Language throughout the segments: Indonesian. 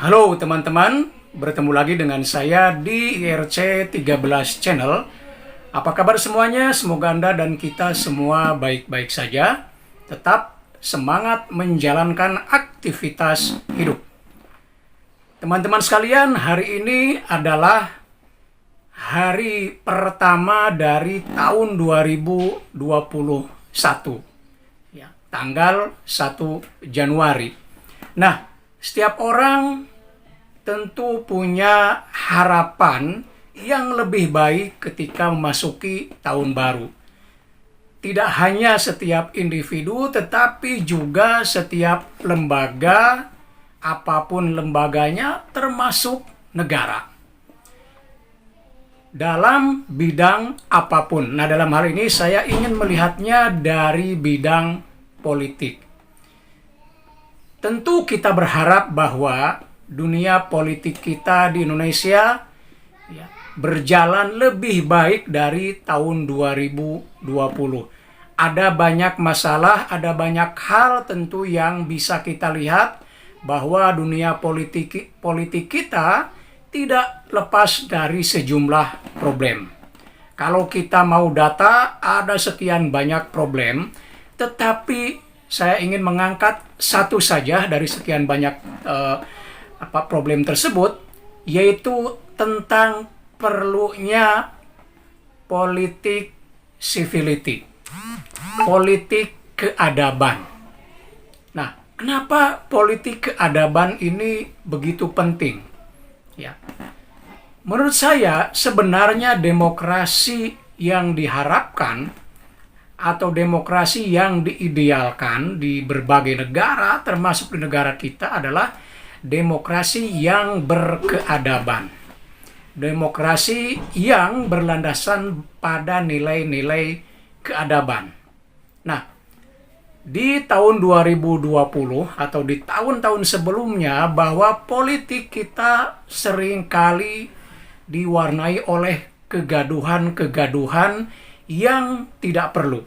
Halo teman-teman, bertemu lagi dengan saya di IRC 13 Channel. Apa kabar semuanya? Semoga Anda dan kita semua baik-baik saja. Tetap semangat menjalankan aktivitas hidup. Teman-teman sekalian, hari ini adalah hari pertama dari tahun 2021. Ya, tanggal 1 Januari. Nah, setiap orang tentu punya harapan yang lebih baik ketika memasuki tahun baru. Tidak hanya setiap individu, tetapi juga setiap lembaga, apapun lembaganya, termasuk negara. Dalam bidang apapun. Nah, dalam hal ini saya ingin melihatnya dari bidang politik. Tentu kita berharap bahwa dunia politik kita di Indonesia berjalan lebih baik dari tahun 2020. Ada banyak masalah, ada banyak hal tentu yang bisa kita lihat bahwa dunia politik kita tidak lepas dari sejumlah problem. Kalau kita mau data, ada sekian banyak problem, tetapi saya ingin mengangkat satu saja dari sekian banyak problem tersebut, yaitu tentang perlunya politik civility, politik keadaban. Nah, kenapa politik keadaban ini begitu penting? Ya, menurut saya sebenarnya demokrasi yang diharapkan atau demokrasi yang diidealkan di berbagai negara, termasuk di negara kita, adalah demokrasi yang berkeadaban. Demokrasi yang berlandasan pada nilai-nilai keadaban. Nah, di tahun 2020 atau di tahun-tahun sebelumnya, bahwa politik kita seringkali diwarnai oleh kegaduhan-kegaduhan yang tidak perlu.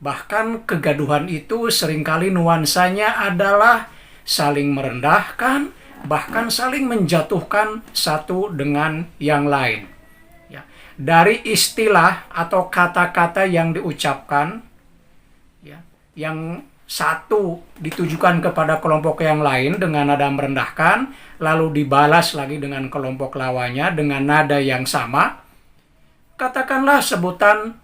Bahkan kegaduhan itu seringkali nuansanya adalah saling merendahkan, bahkan saling menjatuhkan satu dengan yang lain. Ya. Dari istilah atau kata-kata yang diucapkan, ya, yang satu ditujukan kepada kelompok yang lain dengan nada merendahkan, lalu dibalas lagi dengan kelompok lawannya dengan nada yang sama. Katakanlah sebutan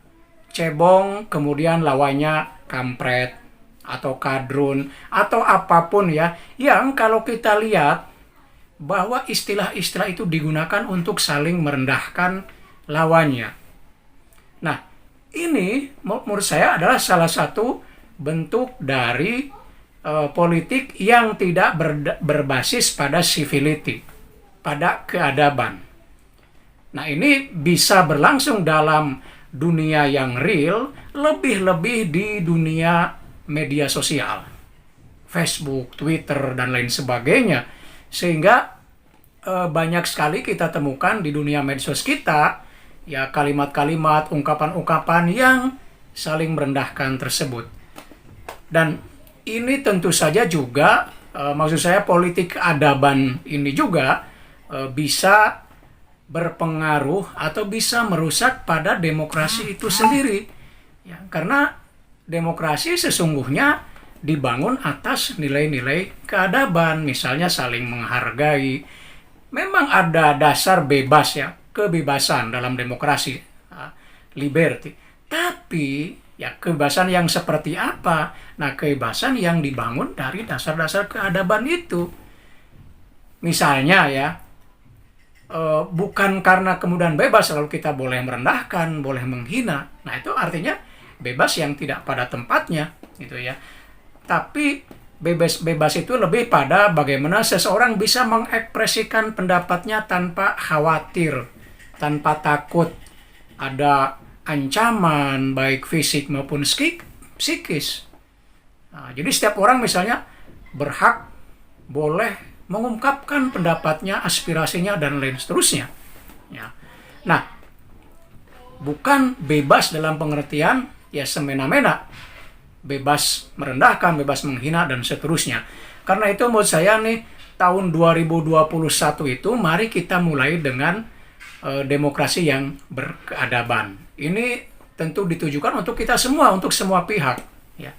cebong, kemudian lawannya kampret atau kadrun atau apapun ya, yang kalau kita lihat bahwa istilah-istilah itu digunakan untuk saling merendahkan lawannya. Nah, ini menurut saya adalah salah satu bentuk dari politik yang tidak berbasis pada civility, pada keadaban. Nah, ini bisa berlangsung dalam dunia yang real, lebih-lebih di dunia media sosial, Facebook, Twitter, dan lain sebagainya. Sehingga banyak sekali kita temukan di dunia medsos kita, ya, kalimat-kalimat, ungkapan-ungkapan yang saling merendahkan tersebut. Dan ini tentu saja juga, maksud saya politik keadaban ini juga bisa berpengaruh atau bisa merusak pada demokrasi itu sendiri. Ya, karena demokrasi sesungguhnya dibangun atas nilai-nilai keadaban, misalnya saling menghargai. Memang ada dasar bebas, ya, kebebasan dalam demokrasi, liberty. Tapi ya, kebebasan yang seperti apa? Nah, kebebasan yang dibangun dari dasar-dasar keadaban itu. Misalnya ya, bukan karena kemudian bebas lalu kita boleh merendahkan, boleh menghina. Nah, itu artinya bebas yang tidak pada tempatnya, gitu ya. Tapi bebas itu lebih pada bagaimana seseorang bisa mengekspresikan pendapatnya tanpa khawatir, tanpa takut ada ancaman baik fisik maupun psikis. Nah, jadi setiap orang misalnya berhak boleh mengungkapkan pendapatnya, aspirasinya, dan lain seterusnya. Ya. Nah, bukan bebas dalam pengertian ya semena-mena, bebas merendahkan, bebas menghina, dan seterusnya. Karena itu menurut saya nih, tahun 2021 itu mari kita mulai dengan demokrasi yang berkeadaban. Ini tentu ditujukan untuk kita semua, untuk semua pihak. Ya.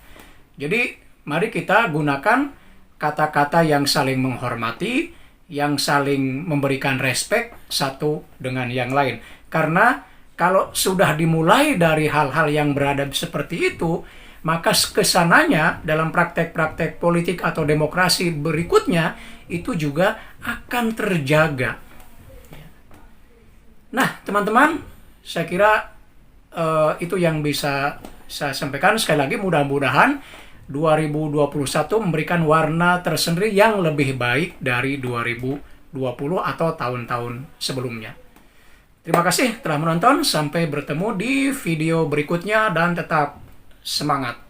Jadi mari kita gunakan kata-kata yang saling menghormati, yang saling memberikan respek satu dengan yang lain. Karena kalau sudah dimulai dari hal-hal yang beradab seperti itu, maka kesananya dalam praktek-praktek politik atau demokrasi berikutnya itu juga akan terjaga. Nah, teman-teman, saya kira itu yang bisa saya sampaikan. Sekali lagi, mudah-mudahan 2021 memberikan warna tersendiri yang lebih baik dari 2020 atau tahun-tahun sebelumnya. Terima kasih telah menonton. Sampai bertemu di video berikutnya dan tetap semangat.